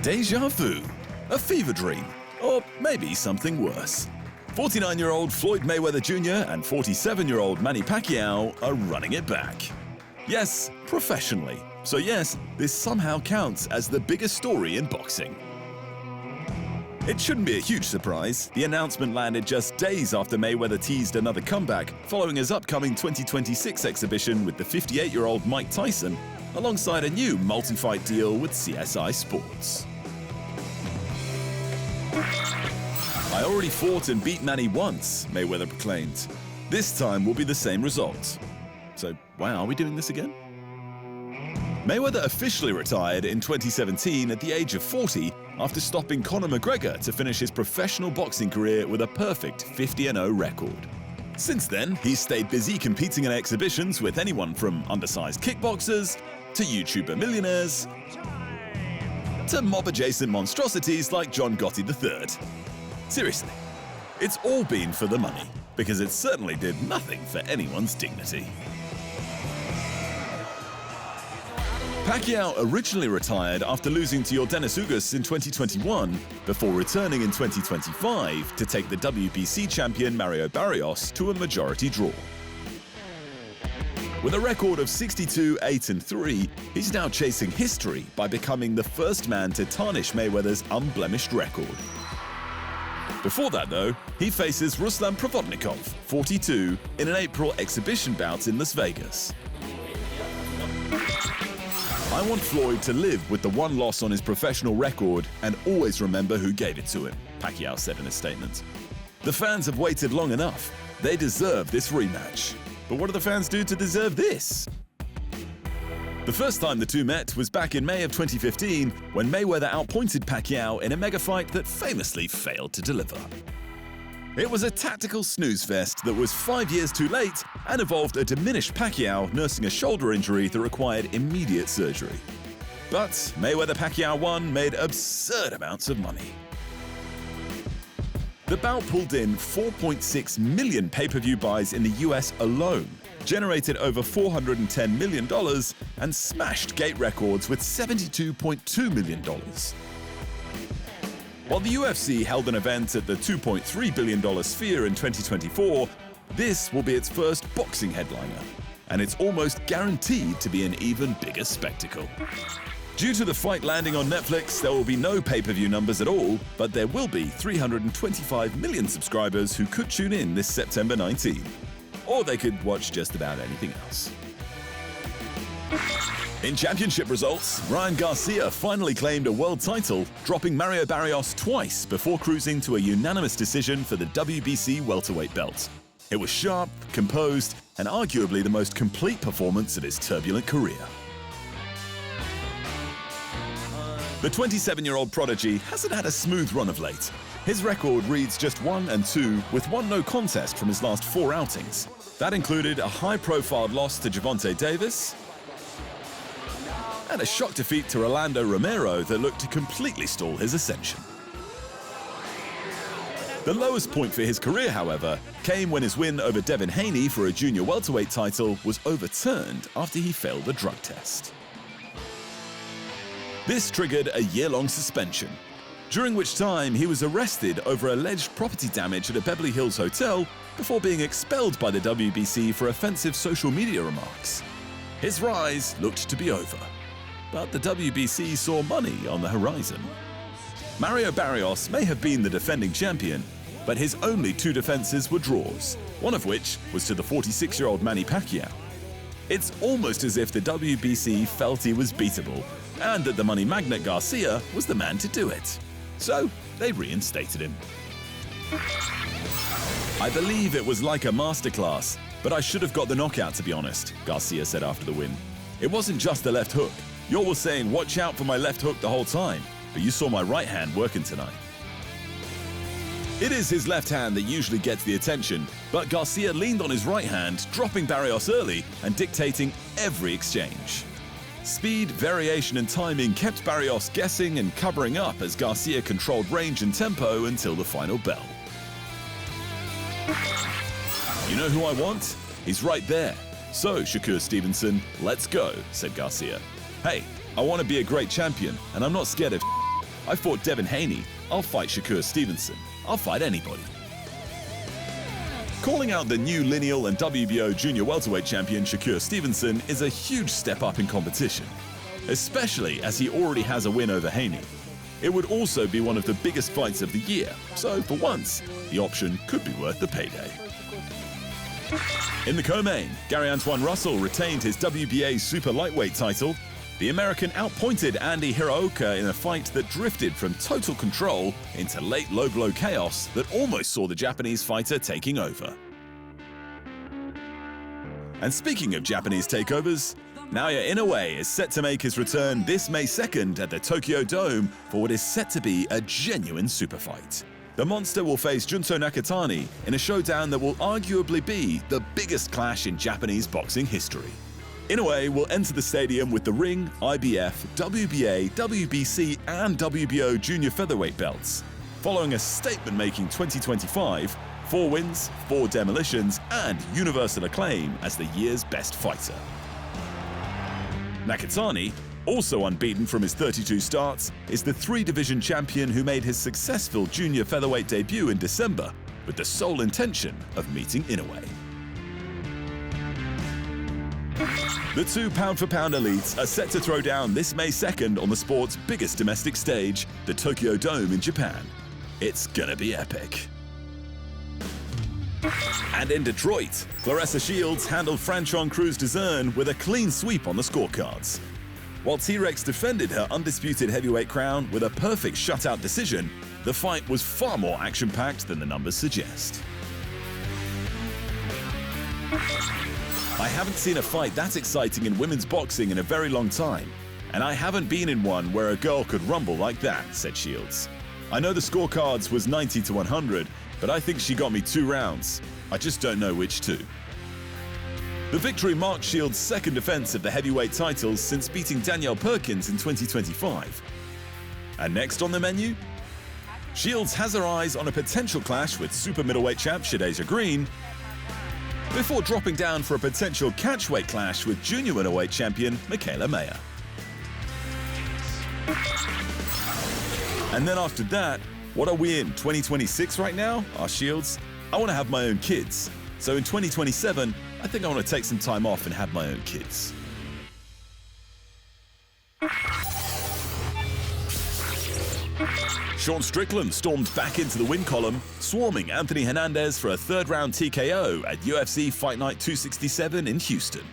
Déjà vu, a fever dream, or maybe something worse. 49-year-old Floyd Mayweather Jr. and 47-year-old Manny Pacquiao are running it back. Yes, professionally. So yes, this somehow counts as the biggest story in boxing. It shouldn't be a huge surprise. The announcement landed just days after Mayweather teased another comeback following his upcoming 2026 exhibition with the 58-year-old Mike Tyson, alongside a new multi-fight deal with CSI Sports. "I already fought and beat Manny once," Mayweather proclaimed. "This time will be the same result." So why are we doing this again? Mayweather officially retired in 2017 at the age of 40 after stopping Conor McGregor to finish his professional boxing career with a perfect 50-0 record. Since then, he's stayed busy competing in exhibitions with anyone from undersized kickboxers to YouTuber millionaires to mob-adjacent monstrosities like John Gotti III. Seriously, it's all been for the money, because it certainly did nothing for anyone's dignity. Pacquiao originally retired after losing to Yordenis Ugas in 2021, before returning in 2025 to take the WBC champion Mario Barrios to a majority draw. With a record of 62-8-3, he's now chasing history by becoming the first man to tarnish Mayweather's unblemished record. Before that, though, he faces Ruslan Provodnikov, 42, in an April exhibition bout in Las Vegas. "I want Floyd to live with the one loss on his professional record and always remember who gave it to him," Pacquiao said in a statement. "The fans have waited long enough. They deserve this rematch." But what do the fans do to deserve this? The first time the two met was back in May of 2015, when Mayweather outpointed Pacquiao in a mega fight that famously failed to deliver. It was a tactical snooze fest that was 5 years too late and involved a diminished Pacquiao nursing a shoulder injury that required immediate surgery. But Mayweather-Pacquiao 1 made absurd amounts of money. The bout pulled in 4.6 million pay-per-view buys in the US alone, generated over $410 million, and smashed gate records with $72.2 million. While the UFC held an event at the $2.3 billion Sphere in 2024, this will be its first boxing headliner, and it's almost guaranteed to be an even bigger spectacle. Due to the fight landing on Netflix, there will be no pay-per-view numbers at all, but there will be 325 million subscribers who could tune in this September 19. Or they could watch just about anything else. In championship results, Ryan Garcia finally claimed a world title, dropping Mario Barrios twice before cruising to a unanimous decision for the WBC welterweight belt. It was sharp, composed, and arguably the most complete performance of his turbulent career. The 27-year-old prodigy hasn't had a smooth run of late. His record reads just 1-2 with one no contest from his last 4 outings. That included a high-profile loss to Gervonta Davis and a shock defeat to Rolando Romero that looked to completely stall his ascension. The lowest point for his career, however, came when his win over Devin Haney for a junior welterweight title was overturned after he failed a drug test. This triggered a year-long suspension, during which time he was arrested over alleged property damage at a Beverly Hills hotel before being expelled by the WBC for offensive social media remarks. His rise looked to be over, but the WBC saw money on the horizon. Mario Barrios may have been the defending champion, but his only 2 defenses were draws, one of which was to the 46-year-old Manny Pacquiao. It's almost as if the WBC felt he was beatable, and that the money magnate Garcia was the man to do it. So they reinstated him. "I believe it was like a masterclass, but I should have got the knockout, to be honest," Garcia said after the win. "It wasn't just the left hook. You all were saying, 'Watch out for my left hook' the whole time, but you saw my right hand working tonight." It is his left hand that usually gets the attention, but Garcia leaned on his right hand, dropping Barrios early and dictating every exchange. Speed, variation and timing kept Barrios guessing and covering up as Garcia controlled range and tempo until the final bell. "You know who I want? He's right there. So, Shakur Stevenson, let's go," said Garcia. "Hey, I want to be a great champion, and I'm not scared of I fought Devin Haney. I'll fight Shakur Stevenson. I'll fight anybody. Calling out the new lineal and WBO junior welterweight champion Shakur Stevenson is a huge step up in competition, especially as he already has a win over Haney. It would also be one of the biggest fights of the year, so for once, the option could be worth the payday. In the co-main, Antuanne Russell retained his WBA super lightweight title. The American outpointed Andy Hiraoka in a fight that drifted from total control into late low-blow chaos that almost saw the Japanese fighter taking over. And speaking of Japanese takeovers, Naoya Inoue is set to make his return this May 2nd at the Tokyo Dome for what is set to be a genuine super fight. The monster will face Junto Nakatani in a showdown that will arguably be the biggest clash in Japanese boxing history. Inoue will enter the stadium with the ring, IBF, WBA, WBC and WBO junior featherweight belts, following a statement-making 2025, 4 wins, 4 demolitions and universal acclaim as the year's best fighter. Nakatani, also unbeaten from his 32 starts, is the 3-division champion who made his successful junior featherweight debut in December with the sole intention of meeting Inoue. The 2 pound-for-pound elites are set to throw down this May 2nd on the sport's biggest domestic stage, the Tokyo Dome in Japan. It's gonna be epic. And in Detroit, Claressa Shields handled Franchon Crews-Dezurn with a clean sweep on the scorecards. While T-Rex defended her undisputed heavyweight crown with a perfect shutout decision, the fight was far more action-packed than the numbers suggest. I haven't seen a fight that exciting in women's boxing in a very long time, and I haven't been in one where a girl could rumble like that, said Shields. I know the scorecards was 90-100, but I think she got me 2 rounds. I just don't know which 2. The victory marked Shields' second defense of the heavyweight titles since beating Danielle Perkins in 2025. And next on the menu? Shields has her eyes on a potential clash with super middleweight champ Déjà Green, before dropping down for a potential catchweight clash with junior middleweight champion Mikaela Mayer. And then after that, what are we in, 2026 right now? Asked Shields. I want to have my own kids. So in 2027, I think I want to take some time off and have my own kids. Sean Strickland stormed back into the win column, swarming Anthony Hernandez for a 3rd-round TKO at UFC Fight Night 267 in Houston.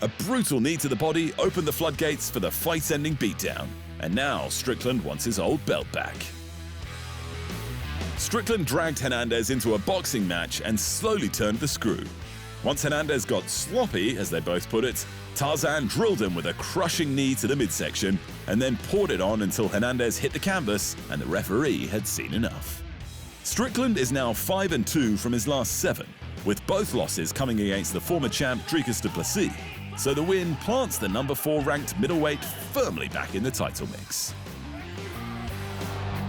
A brutal knee to the body opened the floodgates for the fight-ending beatdown, and now Strickland wants his old belt back. Strickland dragged Hernandez into a boxing match and slowly turned the screw. Once Hernandez got sloppy, as they both put it, Tarzan drilled him with a crushing knee to the midsection and then poured it on until Hernandez hit the canvas and the referee had seen enough. Strickland is now 5-2 from his last 7, with both losses coming against the former champ Dricus du Plessis, so the win plants the number 4 ranked middleweight firmly back in the title mix.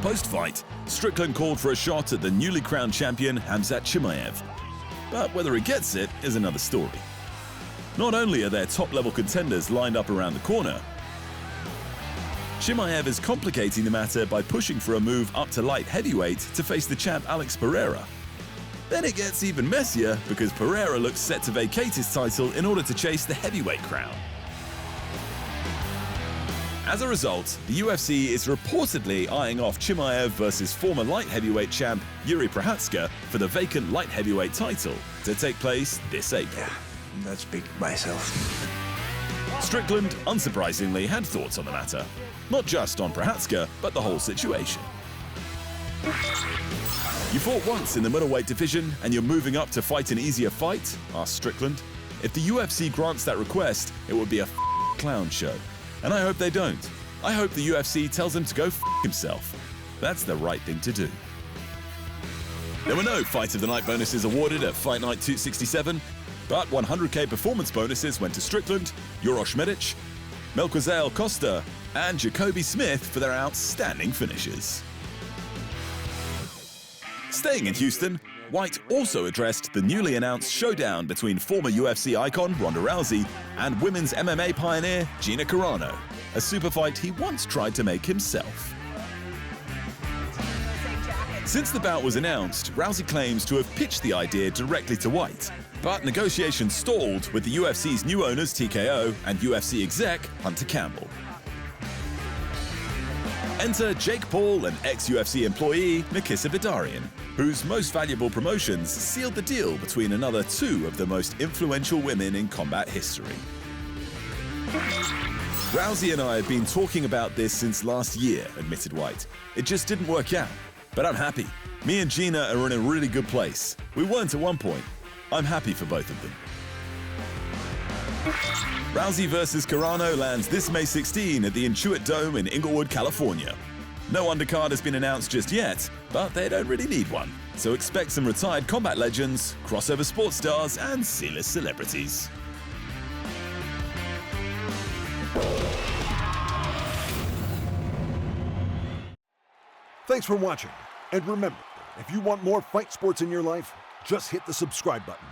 Post-fight, Strickland called for a shot at the newly crowned champion Khamzat Chimaev, but whether he gets it is another story. Not only are there top-level contenders lined up around the corner, Chimaev is complicating the matter by pushing for a move up to light heavyweight to face the champ Alex Pereira. Then it gets even messier because Pereira looks set to vacate his title in order to chase the heavyweight crown. As a result, the UFC is reportedly eyeing off Chimaev versus former light heavyweight champ Yuri Prochazka for the vacant light heavyweight title to take place this April. Yeah, that speaks for myself. Strickland, unsurprisingly, had thoughts on the matter. Not just on Prochazka, but the whole situation. You fought once in the middleweight division and you're moving up to fight an easier fight? Asked Strickland. If the UFC grants that request, it would be a clown show. And I hope they don't. I hope the UFC tells him to go himself. That's the right thing to do. There were no Fight of the Night bonuses awarded at Fight Night 267, but 100k performance bonuses went to Strickland, Uroš Medic, Melquizael Costa, and Jacoby Smith for their outstanding finishes. Staying in Houston, White also addressed the newly announced showdown between former UFC icon Ronda Rousey and women's MMA pioneer Gina Carano, a super fight he once tried to make himself. Since the bout was announced, Rousey claims to have pitched the idea directly to White, but negotiations stalled with the UFC's new owners TKO and UFC exec Hunter Campbell. Enter Jake Paul and ex-UFC employee Nakissa Bidarian, whose most valuable promotions sealed the deal between another two of the most influential women in combat history. Rousey and I have been talking about this since last year, admitted White. It just didn't work out. But I'm happy. Me and Gina are in a really good place. We weren't at one point. I'm happy for both of them. Rousey vs. Carano lands this May 16 at the Intuit Dome in Inglewood, California. No undercard has been announced just yet, but they don't really need one. So expect some retired combat legends, crossover sports stars, and C-list celebrities. Thanks for watching. And remember, if you want more fight sports in your life, just hit the subscribe button.